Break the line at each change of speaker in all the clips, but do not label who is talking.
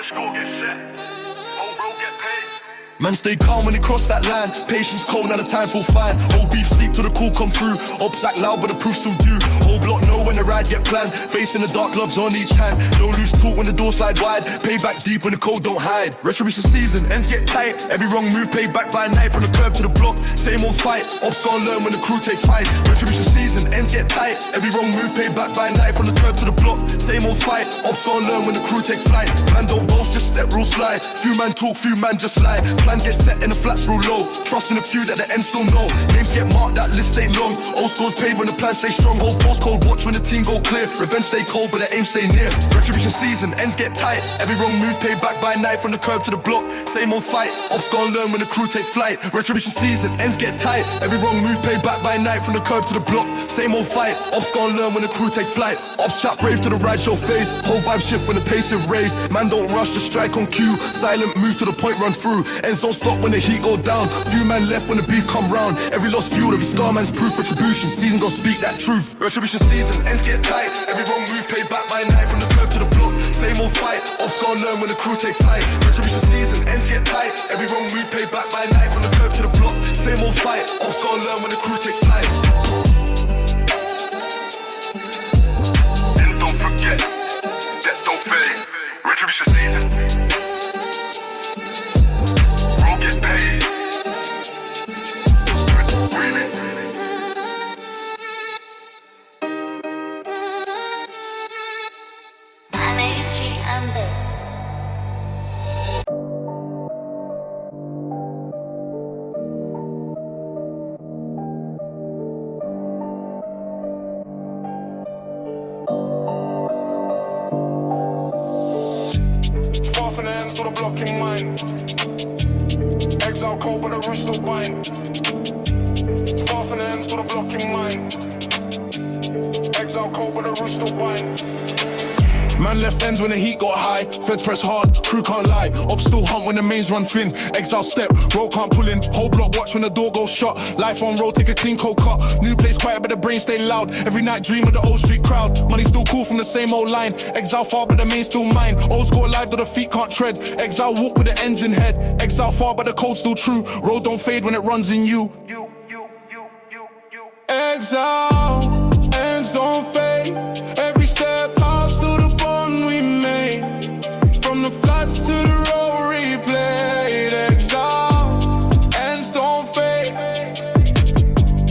score get set. Whole road get paid.
Man stay calm when they cross that line. Patience cold, now the time feel fine. Whole beef sleep till the call come through. Ops act loud but the proof still due. Whole block know when the ride get planned. Facing the dark gloves on each hand. No loose talk when the door slide wide. Pay back deep when the cold don't hide. Retribution season, ends get tight. Every wrong move paid back by a knife. From the curb to the block, same old fight. Ops gon' learn when the crew take flight. Retribution season, ends get tight. Every wrong move paid back by a knife. From the curb to the block, same old fight. Ops gon' learn when the crew take flight. Man don't boast, just step real slide. Few man talk, few man just lie. Plan get set and the flats real low. Trusting a few that the end still know. Names get marked, that list ain't long. Old scores paid when the plan stay strong. Whole postcode watch when the team go clear. Revenge stay cold but the aim stay near. Retribution season, ends get tight. Every wrong move paid back by a knife. From the curb to the block, same old fight. Ops gon' learn when the crew take flight. Retribution season, ends get tight. Every wrong move paid back by a knife. From the curb to the block, same old fight. Ops gon' learn when the crew take flight. Ops chat brave to the ride show phase. Whole vibe shift when the pace is raised. Man don't rush to strike on cue. Silent move to the point run through. Ends don't stop when the heat go down. Few man left when the beef come round. Every lost fuel, every scar man's proof. Retribution season gon' speak that truth. Retribution season, ends get tight. Every wrong move paid back by a knife. From the curb to the block, same old fight. Ops gon' learn when the crew take flight. Retribution season, ends get tight. Every wrong move paid back by a knife. From the curb to the block, same old fight. Ops gon' learn when the crew take flight.
Ends don't forget, debts don't fade. Retribution season, road get paid. To the block in mind. Exile cold but the roost still bind. Far from the ends to the block in mind. Exile cold but the roost still bind.
Man left ends when the heat got high. Feds press hard, crew can't lie. Ops still hunt when the mains run thin. Exile step, road can't pull in. Whole block watch when the door goes shut. Life on road, take a clean cold cut. New place quiet but the brain stay loud. Every night dream of the old street crowd. Money still cool from the same old line. Exile far but the main still mine. Old school alive though the feet can't tread. Exile walk with the ends in head. Exile far but the code still true. Road don't fade when it runs in you. Exile, ends don't fade. Every step pass through the bond we made. From the flats to the road replayed. Exile, ends don't fade.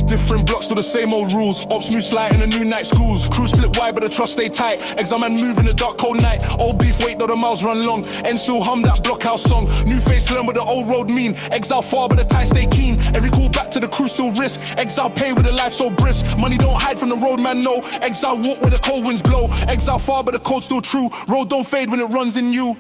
Different blocks to the same old rules. Ops move slight in the new night schools. Crew split wide but the trust stay tight. Exile man move in the dark cold night. Old beef wait though the miles run long. And still hum that blockhouse song. New face learn what the old road mean. Exile far but the ties stay keen. Every call back to the crew still risk. Exile pay with a life so brisk. Money don't hide from the road man no. Exile walk where the cold winds blow. Exile far but the code still true. Road don't fade when it runs in you.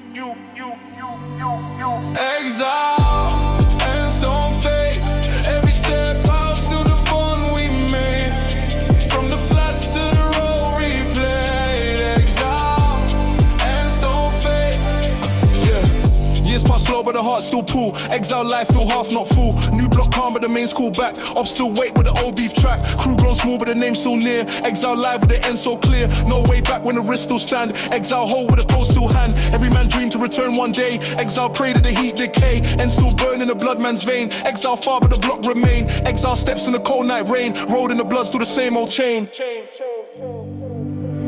Exile, ends don't fade. Every step out through the bond we made. From the flats to the road replayed. Exile, ends don't fade. Yeah, years pass slow but the heart still pull. Exile life feel half not full. New block calm but the main school back. Ops still wait with the old beef track. Crew grown small but the name still near. Exile live with the end so clear. No way back when the wrist still stand. Exile hold with the code still hand. Every man dream to return one day. Exile pray that the heat decay. And still burn in the blood man's vein. Exile far but the block remain. Exile steps in the cold night rain. Road in the bloods through the same old chain.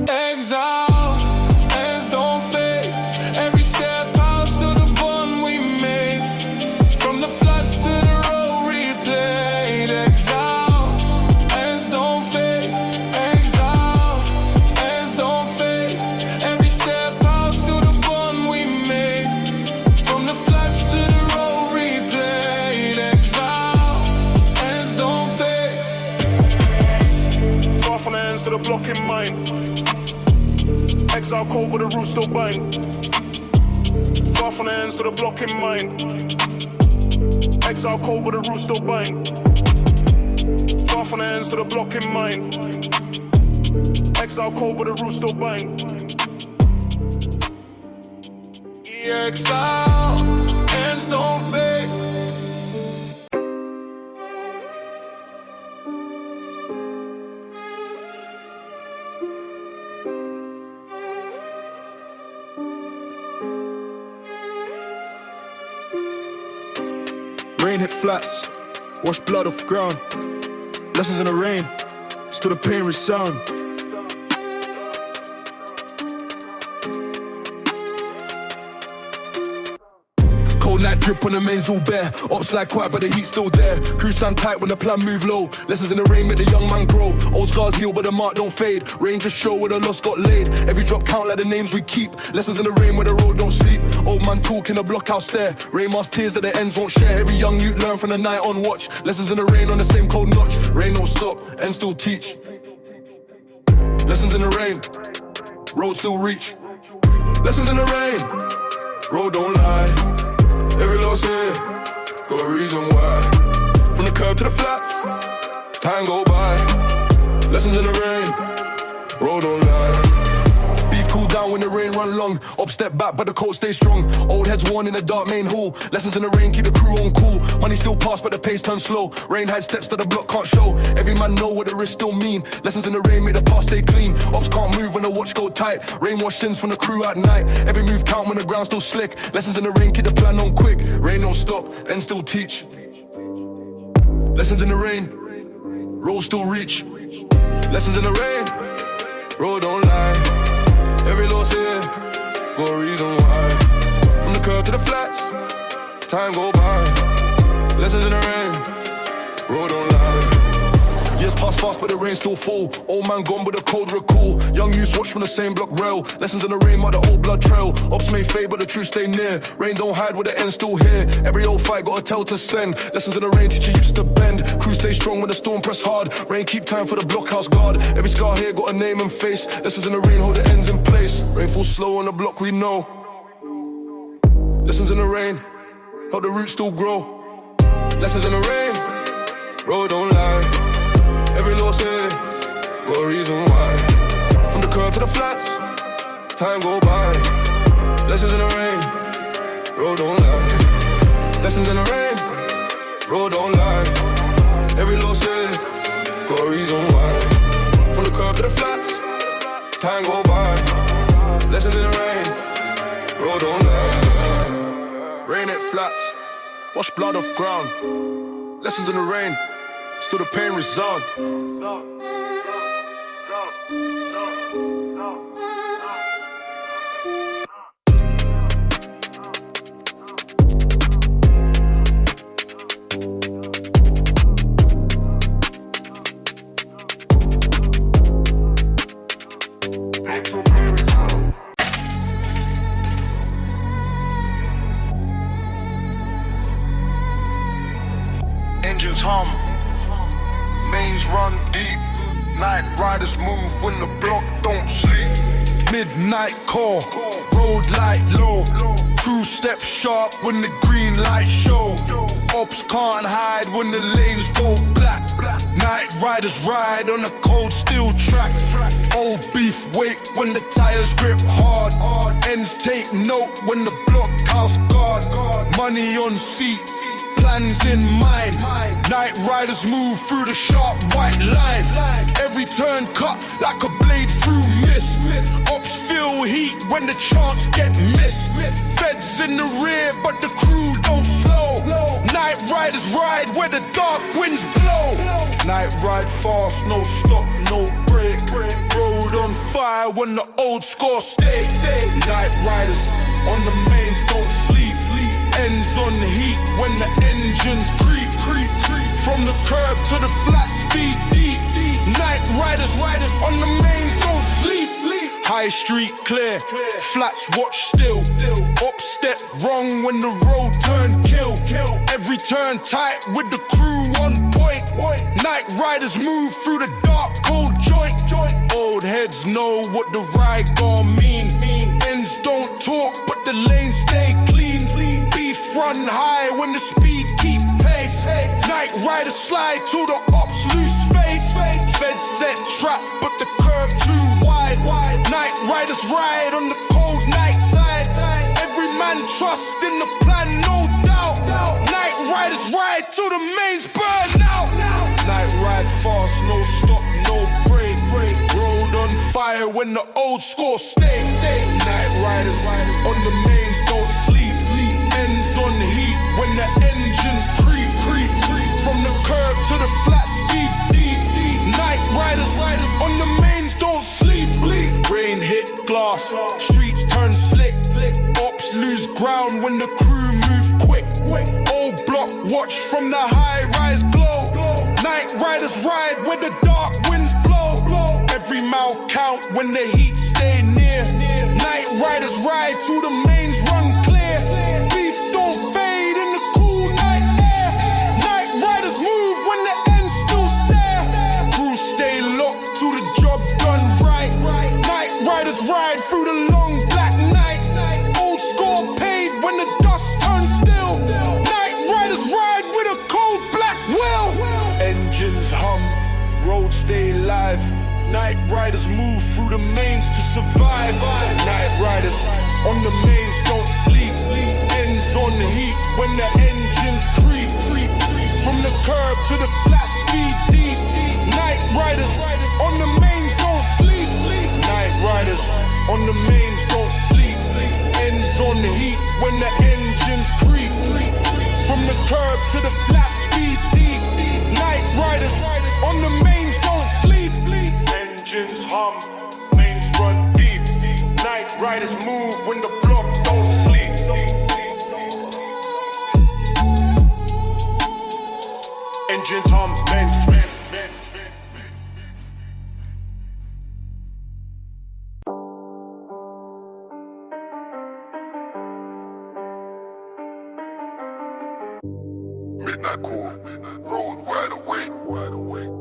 Exile, ends don't fade. Every step out through the bond we made. From the floods to the road replayed. Exile, ends don't fade. Exile, ends don't fade. Every step out through the bond we made. From the flash to the road replayed. Exile, ends don't fade.
Far from the ends to the block in mind. Exile cold but the roots still bind. Far from the ends to the block in mind. Exile cold but the roots still bind. Far from the ends to the block in mind. Exile cold but the roots still bind. Exile, ends don't fade.
Rain hit flats, wash blood off ground. Lessons in the rain, still the pain resound. Cold night drip when the main's all bare. Ops like quiet but the heat's still there. Crew stand tight when the plan move low. Lessons in the rain make the young man grow. Old scars heal but the mark don't fade. Rain just show where the lost got laid. Every drop count like the names we keep. Lessons in the rain where the road don't sleep. Old man talking the blockhouse stare. Rain mask tears that the ends won't share. Every young youth learn from the night on watch. Lessons in the rain on the same cold notch. Rain don't stop and still teach. Lessons in the rain, road still reach. Lessons in the rain, road don't lie. Every loss here, got a reason why. From the curb to the flats, time go by. Lessons in the rain, road don't lie. Beef cool down when the rain run long. Up step back but the cold stay strong. Old heads worn in the dark main hall. Lessons in the rain keep the crew on cool. Money still pass but the pace turns slow. Rain hides steps that the block can't show. Every man know what the risk still mean. Lessons in the rain make the past stay clean. Ops can't move when the watch go tight. Rain wash sins from the crew at night. Every move count when the ground still slick. Lessons in the rain keep the plan on quick. Rain don't stop and still teach. Lessons in the rain, road still reach. Lessons in the rain, road don't lie. Every loss here, got a reason why. From the curb to the flats, time go by. Lessons in the rain, road don't lie. Years pass fast but the rain still fall. Old man gone but the cold recall. Young youths watch from the same block rail. Lessons in the rain mark the old blood trail. Ops may fade but the truth stay near. Rain don't hide with the end still here. Every old fight got a tell to send. Lessons in the rain teach you used to bend. Crew stay strong when the storm press hard. Rain keep time for the blockhouse guard. Every scar here got a name and face. Lessons in the rain hold the ends in place. Rain falls slow on the block we know. Lessons in the rain help the roots still grow. Lessons in the rain, road don't lie. Every loss here, got a reason why. From the curb to the flats, time go by. Lessons in the rain, road don't lie. Lessons in the rain, road don't lie. Every loss here, got a reason why. From the curb to the flats, time go by. Lessons in the rain, road don't lie. Rain it flats, wash blood off ground. Lessons in the rain, still the pain resound. Engines hum, mains run deep. Night riders move when the block don't sleep. Midnight call, road light low. Crew step sharp when the green light show. Ops can't hide when the lanes go black. Night riders ride on a cold steel track. Old beef wait when the tires grip hard. Ends take note when the blockhouse guard. Money on seat, plans in mind. Night riders move through the sharp white line. Every turn cut like a blade through mist. Ops feel heat when the chance get missed. Feds in the rear but the crew don't slow. Night riders ride where the dark winds blow. Night ride fast, no stop, no break. Road on fire when the old score stay. Night riders on the mains don't sleep. Ends on the heat when the engines creep. From the curb to the flat speed deep. Night riders on the mains don't sleep. High street clear, flats watch still. Up step wrong when the road turn kill. Every turn tight with the crew on point. Night riders move through the dark cold joint. Old heads know what the ride gon' mean. Ends don't talk but the lanes stay clean. Beef run high when the speed keep pace. Night riders slide to the ops loose face. Feds set trap but the curve too wide. Night riders ride on the cold night side. Every man trust in the plan, no doubt. Night riders ride till the mains burn out. Night ride fast, no stop, no break. Road on fire when the old score stay. Night riders on the mains don't sleep. Ends on the heat when the engines creep. fast, streets turn slick. Ops lose ground when the crew move quick. Old block watch from the high-rise glow. Night riders ride where the dark winds blow. Every mile count when the heat stay near. Night riders ride till the mains run clear. Beef don't fade in the cool night air. Night riders move when the ends still stare. Crews stay locked till the job done right. Night riders ride through the long black night. Old score paid when the dust turns still. Night riders ride with a cold black will. Engines hum, roads stay live. Night riders move through the mains to survive. Night riders on the mains don't sleep. Ends on the heat when the engines creep. From the curb to the flat speed deep. Night riders on the mains don't sleep. Night riders on the mains don't sleep. Ends on the heat when the engines creep. From the curb to the flat speed deep. Night riders on the mains don't sleep. Engines hum, mains run deep. Night riders move when the block don't sleep. Engines hum, mains.
Midnight call, road wide awake.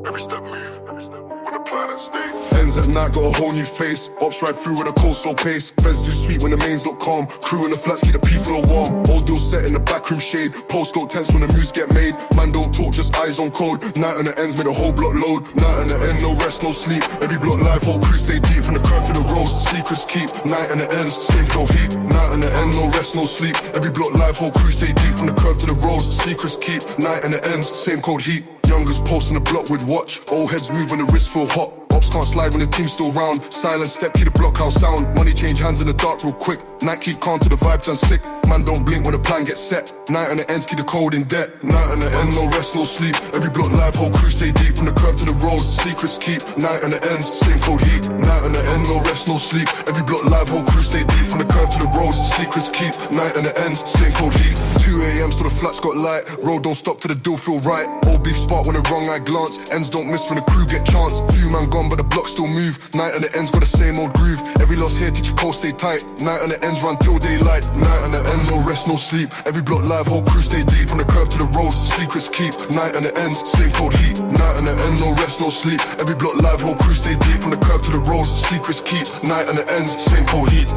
Every step move, when the planet stay.
Ends at night got a whole new face. Ops ride through with a cold slow pace. Feds do sweet when the mains look calm. Crew in the flats keep the people warm. Old deal set in the backroom shade. Postcode tense when the moves get made. Man don't talk, just eyes on code. Night on the ends made a whole block load. Night on the end, no rest, no sleep. Every block live, whole crew stay deep. From the curb to the road, secrets keep. Night on the ends, same cold heat. Night on the end, no rest, no sleep. Every block live, whole crew stay deep. From the curb to the road, secrets keep. Night on the ends, same cold heat. Youngers posting the block with watch. Old heads move when the wrists feel hot. Ops can't slide when the team's still round. Silent step, keep the blockhouse sound. Money change hands in the dark real quick. Night keep calm till the vibe turns sick. Man don't blink when the plan gets set. Night on the ends keep the cold in debt. Night on the end, no rest, no sleep. Every block live, whole crew stay deep. From the curb to the road, secrets keep. Night on the ends, same cold heat. Night on the end, no rest, no sleep. Every block live, whole crew stay deep. From the curb to the road, secrets keep. Night on the ends, same cold heat. 2 a.m. till the flats got light. Road don't stop till the deal feel right. Old beef spot when the wrong eye glance. Ends don't miss when the crew get chance. Few man gone but the block still move. Night on the ends got the same old groove. Every loss here teach your cold stay tight. Night on the ends run till daylight. Night on the ends no rest no sleep. Every block live whole crew stay deep. From the curb to the road secrets keep. Night on the ends same cold heat. Night on the ends no rest no sleep. Every block live whole crew stay deep. From the curb to the road secrets keep. Night on the ends same cold heat.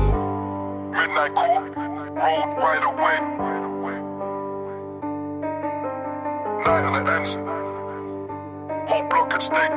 Midnight call, road wide awake. Night on the ends, whole block at stake.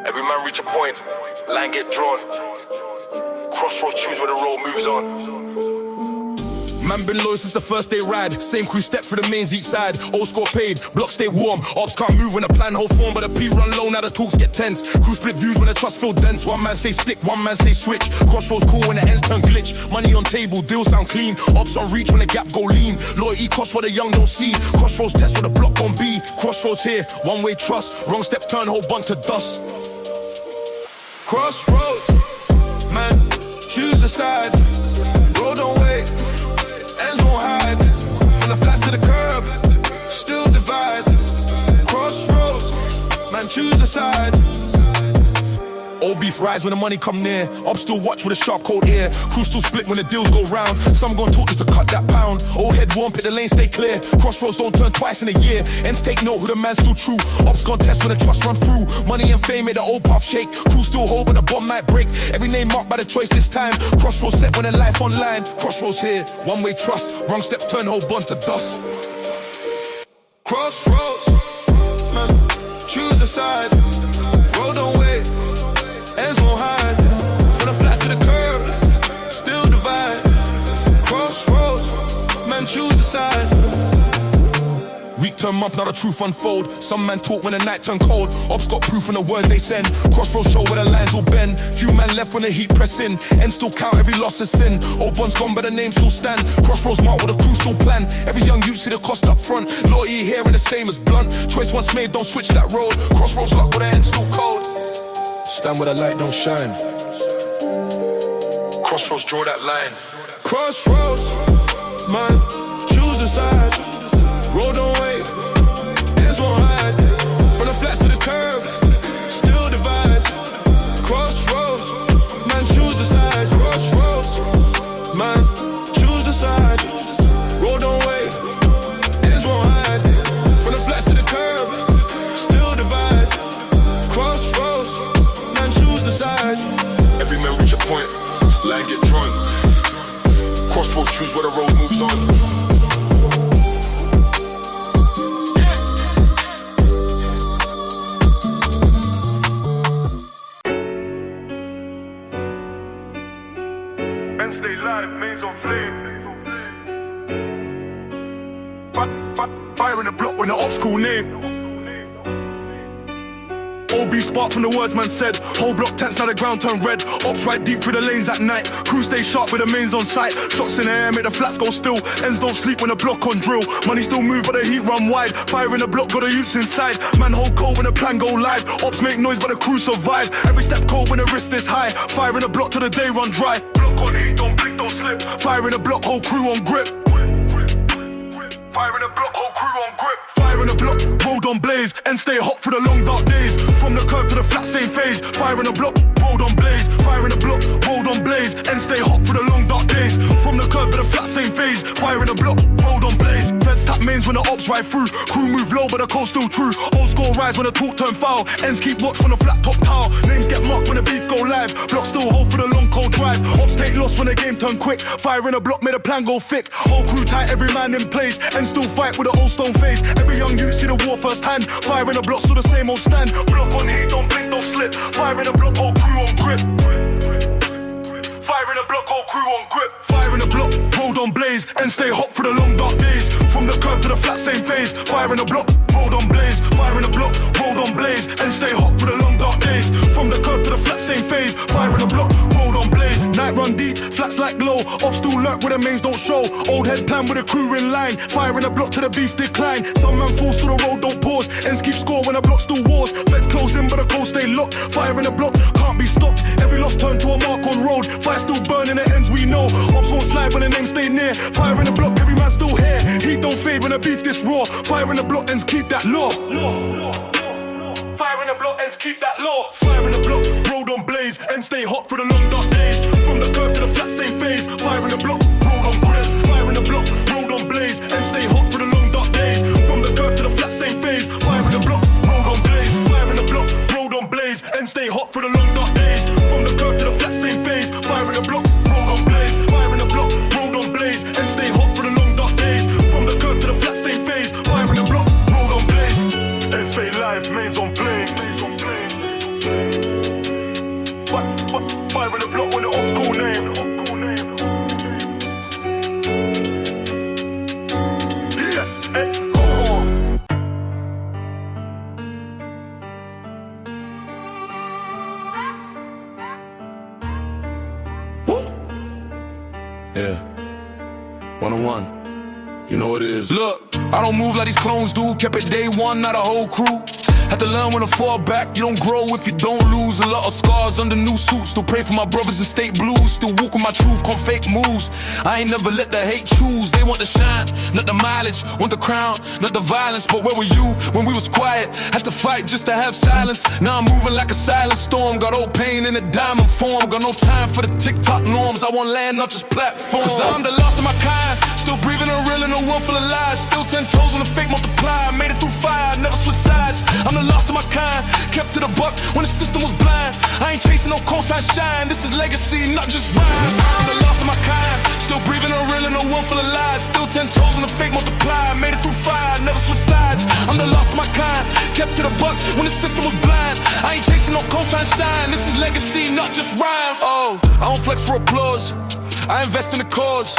Every man reach a point, line get drawn. Crossroads choose where the road moves on. Man been low since the first day ride. Same crew step for the mains each side. Old score paid, blocks stay warm. Ops can't move when the plan hold form, but the P run low, now the talks get tense. Crew split views when the trust feel dense. One man say stick, one man say switch. Crossroads cool when the ends turn glitch. Money on table, deals sound clean. Ops on reach when the gap go lean. Loyalty costs what the young don't see. Crossroads test what the block gon' be. Crossroads here, one way trust. Wrong step turn, whole bunch to dust. Crossroads, man, choose the side. Road don't wait, ends won't hide. From the flats to the curb, still divide. Crossroads, man, choose the side. Old beef rise when the money come near. Up still watch with a sharp cold ear. Crew still split when the deals go round. Some gon' talk just to cut that pound. Old head warm, pick the lane, stay clear. Crossroads don't turn twice in a year. Ends take note who the man's still true. Ops gon' test when the trust run through. Money and fame made the old path shake. Crew still hold but the bomb might break. Every name marked by the choice this time. Crossroads set when the life online. Crossroads here, one way trust. Wrong step turn whole bond to dust. Crossroads, man, choose a side. Road don't wait, ends won't hide. From the flats to the curb, still divide. Crossroads, man, choose the side. Week turn month, now the truth unfold. Some man talk when the night turn cold. Ops got proof in the words they send. Crossroads show where the lines will bend. Few man left when the heat press in. And still count every loss as sin. Old bonds gone but the name still stand. Crossroads mark with the crew still plan. Every young youth see the cost up front. Loyalty here and the same as blunt. Choice once made, don't switch that road. Crossroads lock with the end still cold. Stand where the light don't shine. Crossroads draw that line. Crossroads, man, choose the side. Road don't wait, ends won't hide. From the flats to the curb, still divide. Crossroads, man, choose the side. Crossroads, man, choose the side. Road don't wait, ends won't hide. From the flats to the curb, still divide. Crossroads, man, choose the side. Every man reach a point, line get drawn. Crossroads choose where the road moves on.
Stay live, mains on flame.
Fire in the block when the ops call name. OB spark from the words man said. Whole block tense, now the ground turn red. Ops ride deep through the lanes at night. Crew stay sharp with the mains on sight. Shots in the air make the flats go still. Ends don't sleep when the block on drill. Money still move but the heat run wide. Fire in the block got the youths inside. Man hold cold when the plan go live. Ops make noise but the crew survive. Every step cold when the wrist is high. Fire in the block till the day run dry. Block on heat, don't blink, don't slip. Fire in the block, whole crew on grip. Fire in the block, whole crew on grip. Fire in the block, road on blaze. And stay hot for the long dark days. From the curb to the flat, same phase. Fire in the block, road on blaze. Fire in the block, road on blaze. And stay hot for the long dark days. From the curb to the flat, same phase. Fire in the block, road on blaze. Feds tap mains when the ops ride through. Crew move low but the coast still true. Old score rise when the talk turn foul. Ends keep watch from the flat top tower. Names get mocked when the beef go live. Block still hold for the long cold drive. Ops take loss when the game turn quick. Fire in the block made the plan go thick. Whole crew tight, every man in place. And still fight with the old stone face. Every young youth see the war firsthand. Fire in the block still the same old stand. Block on heat, don't blink, don't slip. Fire in the block, whole crew on grip. Fire in the block, whole crew on grip. Fire in the block, road on blaze. And stay hot for the long dark days. From the curb to the flat, same phase. Fire in the block, road on blaze. Fire in the block, road on blaze. And stay hot for the long dark days. From the curb to the flat, same phase. Fire in the block, road on blaze. Night run deep, flats like glow. Ops still lurk where the mains don't show. Old head plan with a crew in line. Fire in the block to the beef decline. Some man falls to the road, don't pause. Ends keep score when the block still wars. Feds close in but the coast stay locked. Fire in the block, can't be stopped. Every loss turn to a mark on road. Fire still burning the ends we know. Ops won't slide when the name stay near. Fire in the block, every man still here. Heat don't fade when the beef this raw. Fire in the block, ends keep that law. Fire in the block, ends keep that law. Fire in the block, road on blaze. And stay hot for the long dark days. From the curb to the flat, same phase. Fire in the block, road on blaze. Fire in the block, road on blaze. And stay hot for the long dark days. From the curb to the flat, same phase. Fire in the block, road on blaze. Fire in the block, road on blaze. And stay hot for the long dark days. From the curb to the flat, same phase. Fire in the block, road on blaze. Fire in the block, road on blaze. And stay hot for the long dark days. From the curb to the flat, same phase. Fire in the block, road on blaze.
And stay live, mains on plane. Fire in the block when the ops call name. Yeah, hey, come on.
Woo. Yeah, 101. You know what it is. Look, I don't move like these clones do. Kept it day one, not a whole crew.
Had to learn when to fall back. You don't grow if you don't lose. A lot of scars under new suits. Still pray for my brothers in state blues. Still walk with my truth, can't fake moves. I ain't never let the hate choose. They want the shine, not the mileage. Want the crown, not the violence. But where were you when we was quiet? Had to fight just to have silence. Now I'm moving like a silent storm. Got old pain in a diamond form. Got no time for the TikTok norms. I want land, not just platforms. Cause I'm the last of my kind. Still breathing and real in a world full of lies. Still 10 toes on the fake multiply. Made it through fire, never switch sides. I'm the last of my kind. Kept to the buck when the system was blind. I ain't chasing no coastline shine. This is legacy, not just rhyme. I'm the last of my kind. Still breathing and real in a world full of lies. Still 10 toes on the fake multiply. Made it through fire, never switch sides. I'm the last of my kind. Kept to the buck when the system was blind. I ain't chasing no coastline shine. This is legacy, not just rhymes. Oh, I don't flex for applause. I invest in the cause.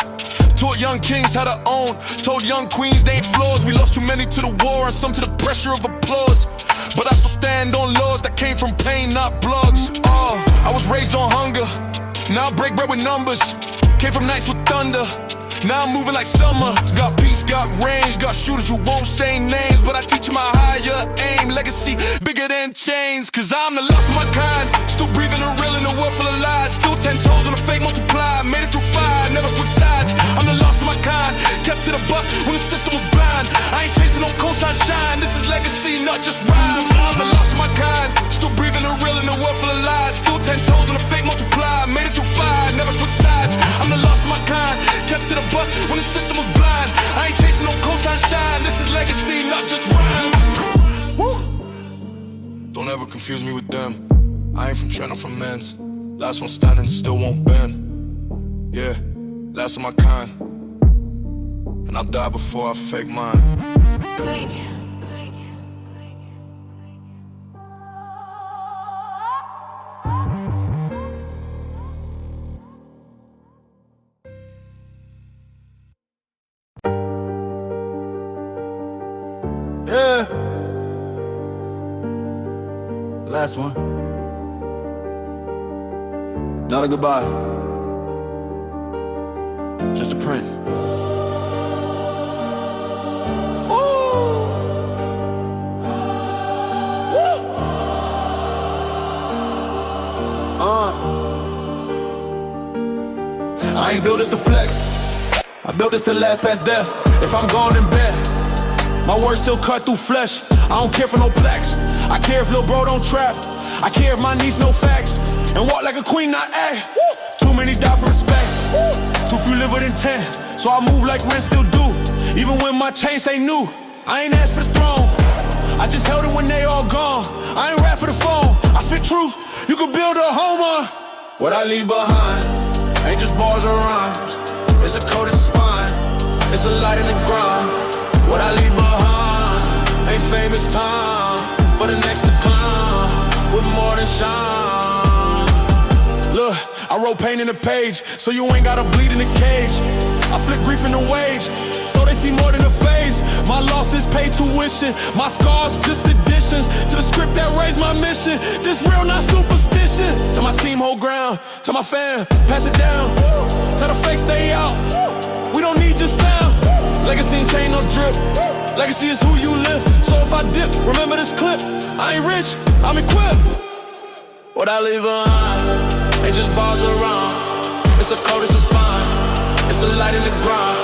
Taught young kings how to own. Told young queens they ain't flaws. We lost too many to the war and some to the pressure of applause. But I still stand on laws that came from pain, not blogs. Oh, I was raised on hunger. Now I break bread with numbers. Came from nights with thunder. Now I'm moving like summer. Got peace, got range. Got shooters who won't say names. But I teach them a higher aim. Legacy bigger than chains. Cause I'm the last of my kind. Still breathing and real in a world full of lies. Still 10 toes on the fake multiply. Made it through fire, never switch sides. I'm the last of my kind. Kept to the buck when the system was blind. I ain't chasing no coastline shine. This is legacy, not just rhymes. I'm the last of my kind. Still breathing and real in a world full of lies. Still 10 toes on the fake multiply. Made it through fire, never switch sides. I'm the last of my kind. Kept to the buck when the system was blind. I ain't chasing no coastline shine. This is legacy, not just rhymes. Woo. Don't ever confuse me with them. I ain't from Trent, I'm from Men's. Last one standing, still won't bend. Yeah, last of my kind. And I'll die before I fake mine.
Yeah. Last one. Not a goodbye. Just a print. I ain't built this to flex. I built this to last past death. If I'm gone in bed, my words still cut through flesh. I don't care for no plaques. I care if lil' bro don't trap. I care if my niece know facts and walk like a queen, not act. Too many die for respect. Too few live with intent. So I move like rent still do. Even when my chains ain't new. I ain't asked for the throne. I just held it when they all gone. I ain't rap for the phone. I spit truth. You can build a home on. What I leave behind ain't just bars or rhymes. It's a code, it's a spine. It's a light in the ground. What I leave behind ain't famous time for the next to climb with more than shine. Look, I wrote pain in the page, so you ain't gotta bleed in the cage. I flip grief in the wage, so they see more than a phase. My losses pay tuition, my scars just additions to the script that raised my mission. This real, not superstition. Tell my team hold ground, tell my fam pass it down. Tell the fake stay out, we don't need your sound. Legacy ain't chain, no drip. Legacy is who you live. So if I dip, remember this clip. I ain't rich, I'm equipped. What I leave behind ain't just bars or rhymes. It's a code, it's a spine. It's a light in the ground.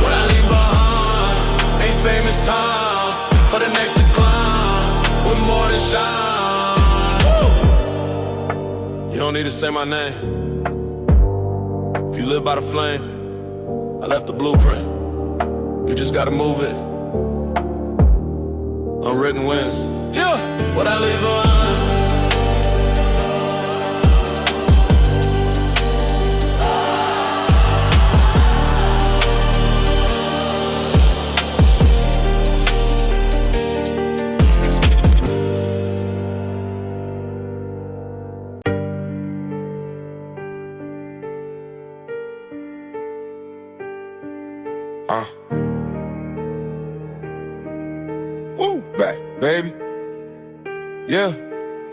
What I leave behind ain't famous time for the next to climb with more than shine. You don't need to say my name. If you live by the flame, I left the blueprint. You just gotta move it. Unwritten wins. Yeah, what I leave behind. Woo, back, baby. Yeah,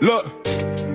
Look,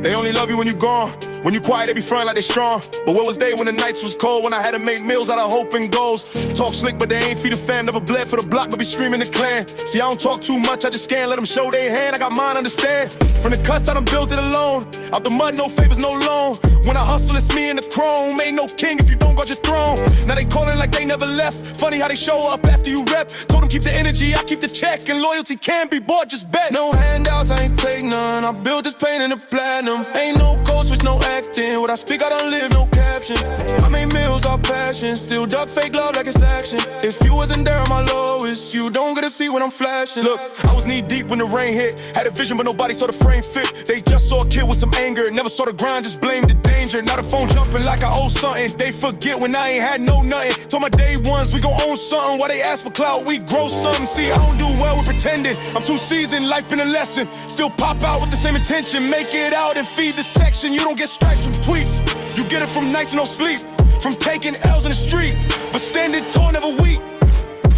they only love you when you gone. When you quiet, they be frontin' like they strong. But where was they when the nights was cold? When I had to make meals out of hope and goals. Talk slick, but they ain't feed a fam. Never bled for the block, but be screaming the clan. See, I don't talk too much, I just scan, let them show their hand. I got mine, understand. From the cuts, I done built it alone. Out the mud, no favors, no loan. When I hustle, it's me and the chrome. Ain't no king if you don't got your throne. Now they callin' like they never left. Funny how they show up after you rep. Told them keep the energy, I keep the check. And loyalty can be bought, just bet. No handouts, I ain't take none. I built this plane in the platinum. Ain't no code switch, no acting. What I speak, I don't live, no caption. I made meals off passion. Still duck fake love like it's action. If you wasn't there at my lowest, you don't get to see when I'm flashing. Look, I was knee deep when the rain hit. Had a vision, but nobody saw the frame fit. They just saw a kid with some anger. Never saw the grind, just blamed the danger. Now the phone jumping like I owe something. They forget when I ain't had no nothing. Told my day ones we gon' own something. While they ask for clout, we grow something. See, I don't do well with pretending. I'm too seasoned, life been a lesson. Still pop out with the same intention. Make it out and feed the section. You don't get stripes from tweets. You get it from nights no sleep. From taking L's in the street. But standing tall, never weak.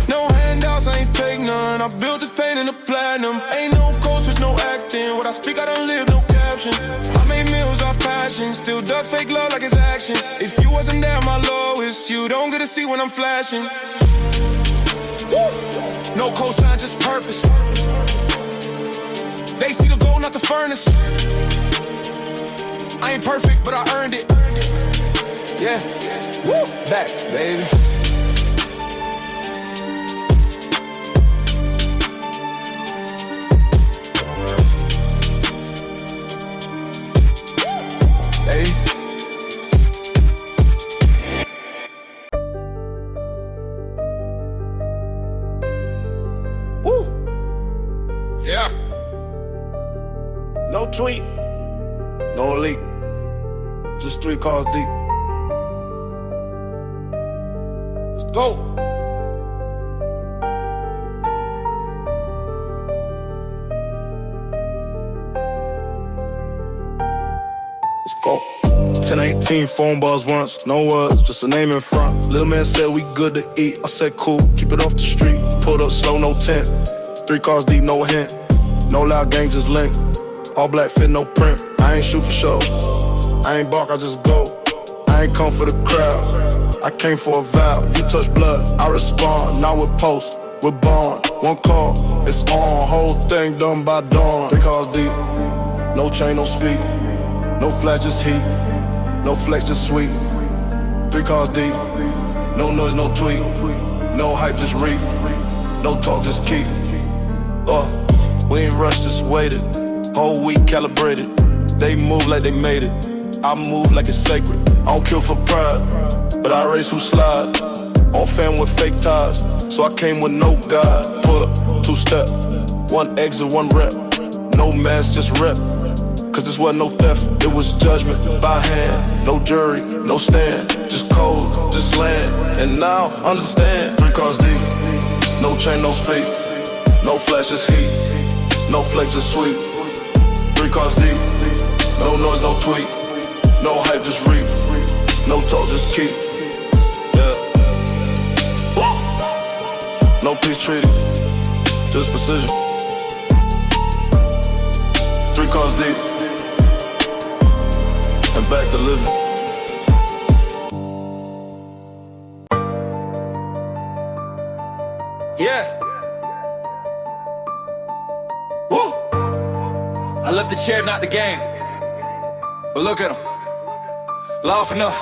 No handouts, I ain't take none. I built this pain in the platinum. Ain't no code switch, no acting. What I speak, I don't live, no caption. I made meals off passion. Still duck fake love like it's action. If you wasn't there at my lowest, you don't get to see when I'm flashing. Woo! No cosign, just purpose. They see the gold, not the furnace. I ain't perfect, but I earned it. Yeah, woo! Back, baby. Hey. Woo!
Yeah.
No tweet, no leak, just 3 calls deep. Let's go. Let's go. 10-18 phone balls once, no words, just a name in front. Little man said we good to eat, I said cool, keep it off the street. Pulled up slow, no tent, 3 cars deep, no hint. No loud gang, just link. All black fit, no print. I ain't shoot for show, I ain't bark, I just go. I ain't come for the crowd, I came for a vow. You touch blood, I respond, not with post, with bond. 1 call, it's on, whole thing done by dawn. 3 cars deep, no chain, no speed. No flash, just heat. No flex, just sweet. 3 cars deep. No noise, no tweet. No hype, just reap. No talk, just keep. We ain't rushed, just waited. Whole week calibrated. They move like they made it. I move like it's sacred. I don't kill for pride, but I race who slide. On fam with fake ties, so I came with no guide. Pull up, 2-step. 1 exit, 1 rep. No mask, just rep. Cause this wasn't no theft, it was judgment by hand. No jury, no stand, just code, just land. And now, understand, 3 cars deep. No chain, no speed. No flash, just heat. No flex, just sweet. 3 cars deep. No noise, no tweet. No hype, just reap. No talk, just keep. Yeah. No peace treaty, just precision. 3 cars deep. And back to living.
Yeah. Woo! I left the chair, not the game. But look at them. Laugh enough.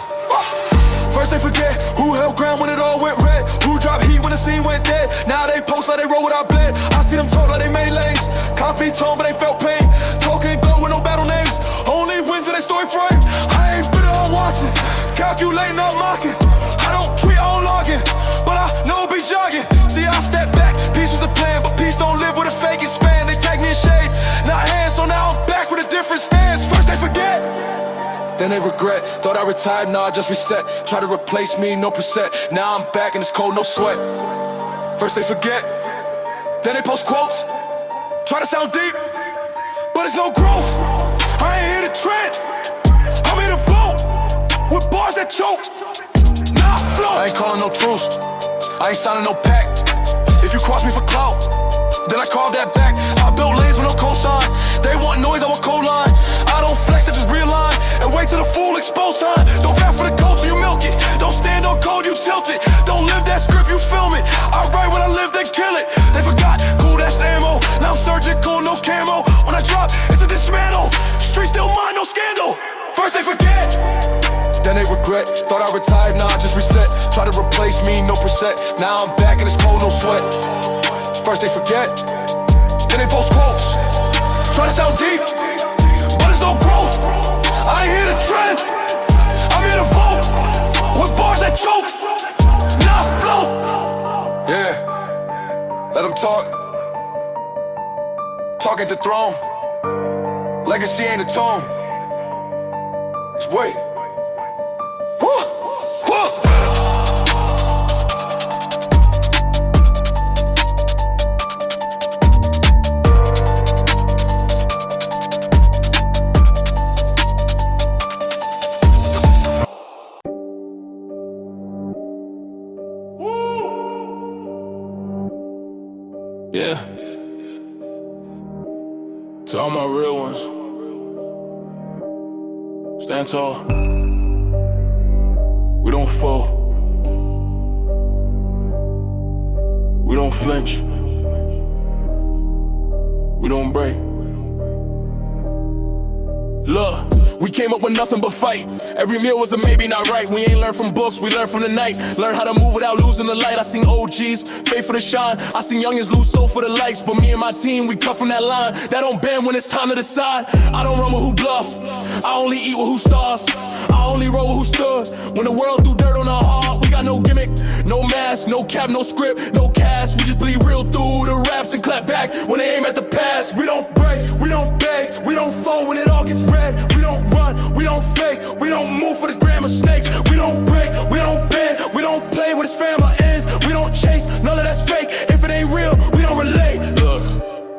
First they forget who held ground when it all went red. Who dropped heat when the scene went dead. Now they post like they roll without bled. I see them talk like they made lanes. Copy tone but they felt pain. Talking go with no battle names. Only wins in their story frame. I ain't bitter, I'm watching. Calculating, not mocking. I don't tweet, I don't log in. But I know be jogging. See, I step back, peace was the plan. But peace don't live with a fake expand. They tag me in shade, not hands. So now I'm back with a different stance. First they forget, then they regret. Thought I retired, nah, I just reset. Try to replace me, no preset. Now I'm back and it's cold, no sweat. First they forget, then they post quotes. Try to sound deep, but it's no growth. I ain't here to trend, I'm here to vote. With bars that choke, nah, I float. I ain't calling no truce, I ain't signing no pact. If you cross me for clout, then I carve that back. I build lanes with no cosign. They want noise, I want cold line.
right to the full exposed time. Don't rap for the culture, you milk it. Don't stand on code, you tilt it. Don't live that script, you film it. I write when I live, then kill it. They forgot, cool, that's ammo. Now I'm surgical, no camo. When I drop, it's a dismantle. Street still mine, no scandal. First they forget, then they regret. Thought I retired, nah, I just reset. Try to replace me, no percent. Now I'm back and it's cold, no sweat. First they forget, then they post quotes. Try to sound deep, but it's no growth. I ain't here to trend, I'm here to vote. With bars that choke, now I float. Yeah, let them talk. Talk at the throne. Legacy ain't a tomb. Just wait. Woo! Woo!
Yeah. To all my real ones, stand tall. We don't fall. We don't flinch. We don't break. Look, we came up with nothing but fight. Every meal was a maybe not right. We ain't learned from books, we learned from the night. Learn how to move without losing the light. I seen OGs, faith for the shine. I seen youngins lose soul for the likes. But me and my team, we cut from that line. That don't bend when it's time to decide. I don't run with who bluff, I only eat with who starved. I only roll with who stood. When the world threw dirt on our heart, we got no gimmick, no mask, no cap, no script, no cast. We just bleed real through the raps and clap back when they aim at the past. We don't break, we don't beg, we don't fold when it all gets red. We don't run, we don't fake, we don't move for the gram of snakes. We don't break, we don't bend, we don't play when it's family ends. We don't chase, none of that's fake. If it ain't real, we don't relate. Look,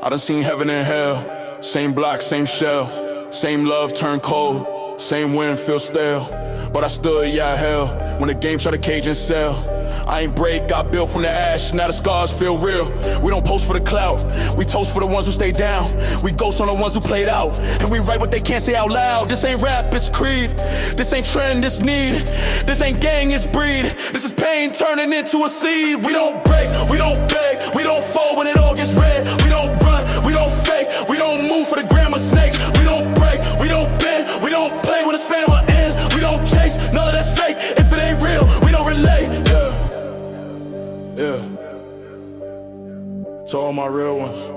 I done seen heaven and hell. Same block, same shell. Same love turn cold. Same wind feel stale. But I stood, yeah, hell. When the game try to cage and sell. I ain't break, got built from the ash. Now the scars feel real. We don't post for the clout, we toast for the ones who stay down. We ghost on the ones who played out. And we write what they can't say out loud. This ain't rap, it's creed. This ain't trend, it's need. This ain't gang, it's breed. This is pain turning into a seed. We don't break, we don't beg, we don't fold when it all gets red. We don't run, we don't fake, we don't move for the gram of snakes. We don't break, we don't bend, we don't play when it's family ends. We don't chase, none of that's fake. If it ain't real, we don't relate. Yeah. To all my real ones,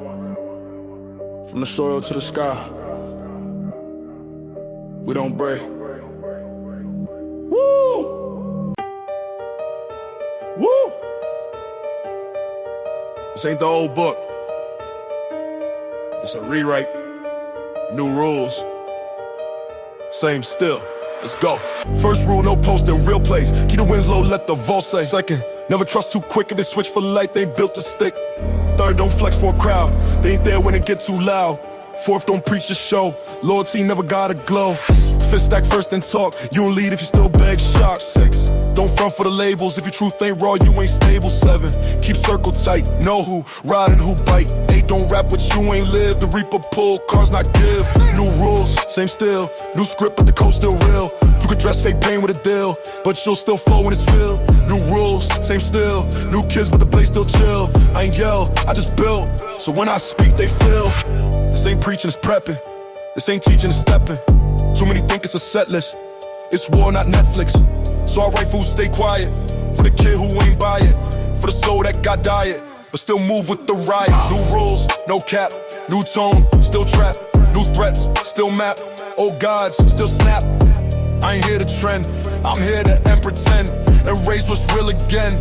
from the soil to the sky, we don't break. Woo!
Woo! This ain't the old book. It's a rewrite. New rules. Same still. Let's go. First rule, no posting, real plays. Keep the wins low, let the vault say. Second, never trust too quick. If they switch for light, they ain't built to stick. Third, don't flex for a crowd. They ain't there when it get too loud. Fourth, don't preach the show. Loyalty never gotta glow. Fifth, stack first and talk. You don't lead if you still beg shock. Six, don't front for the labels. If your truth ain't raw, you ain't stable. Seven, keep circle tight. Know who ride and who bite. Eight, don't rap what you ain't live. The reaper pull, cars not give. New rules, same still. New script, but the code still real. You could dress fake pain with a deal, but you'll still flow when it's filled. New rules, same still. New kids, but the place still chill. I ain't yell, I just build. So when I speak, they feel. This ain't preaching, it's prepping. This ain't teaching, it's stepping. Too many think it's a set list. It's war, not Netflix. So I write for who stay quiet. For the kid who ain't buy it. For the soul that got diet, but still move with the riot. New rules, no cap. New tone, still trap. New threats, still map. Old gods, still snap. I ain't here to trend, I'm here to end pretend. And raise what's real again.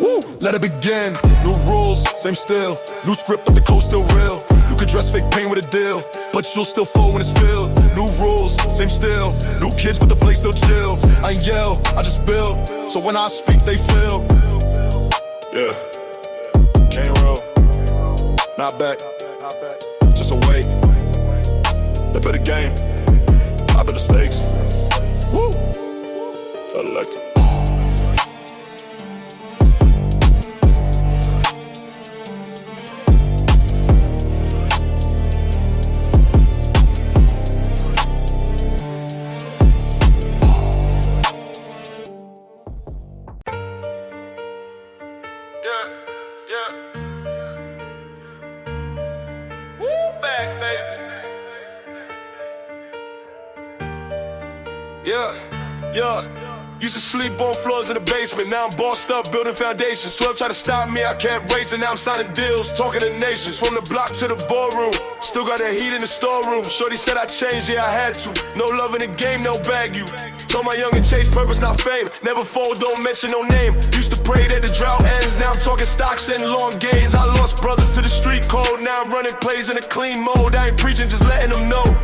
Woo, let it begin. New rules, same still. New script, but the code still real. You could dress fake pain with a deal, but you'll still fall when it's filled. New rules, same still. New kids, but the place still chill. I ain't yell, I just build. So when I speak, they feel. Yeah, can't roll. Not back, just awake. They play the game, I bet the stakes. Woo! I like it.
Yeah. Used to sleep on floors in the basement. Now I'm bossed up, building foundations. 12 try to stop me, I kept racing. Now I'm signing deals, talking to nations. From the block to the ballroom, still got that heat in the storeroom. Shorty said I changed, yeah I had to. No love in the game, no bag you. Told my youngin' chase purpose, not fame. Never fold, don't mention no name. Used to pray that the drought ends. Now I'm talking stocks and long gains. I lost brothers to the street code. Now I'm running plays in a clean mode. I ain't preaching, just letting them know.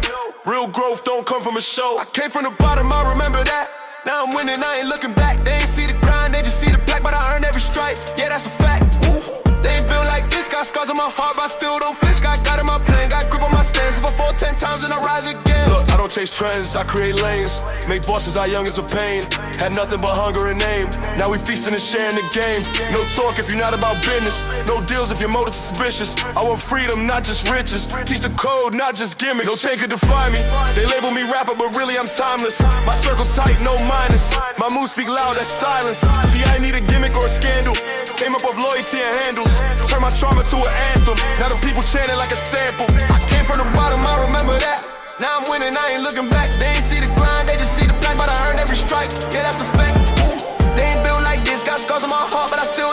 Real growth don't come from a show. I came from the bottom, I remember that. Now I'm winning, I ain't looking back. They ain't see the grind, they just see the plaque, but I earned every stripe. Yeah, that's a fact. Woo. They ain't built like this, got scars on my heart, but I still don't flinch. Got in my plane, got grip on my stance. If I fall 10 times, then I rise again. Look, I don't chase trends, I create lanes. Make bosses, our youngins with pain. Had nothing but hunger and aim. Now we feasting and sharing the game. No talk if you're not about business. No deals if your motives suspicious. I want freedom, not just riches. Teach the code, not just gimmicks. No chain could define me. They label me rapper, but really I'm timeless. My circle tight, no minus. My moves speak loud, that's silence. See, I need a gimmick or a scandal. Came up with loyalty and handles. Turn my trauma to an anthem. Now the people chanting like a sample. I came from the bottom, I remember that. Now I'm winning, I ain't looking back. They ain't see the grind, they just see the black, but I earned every strike. Yeah, that's a fact. Ooh. They ain't built like this, got scars on my heart, but I still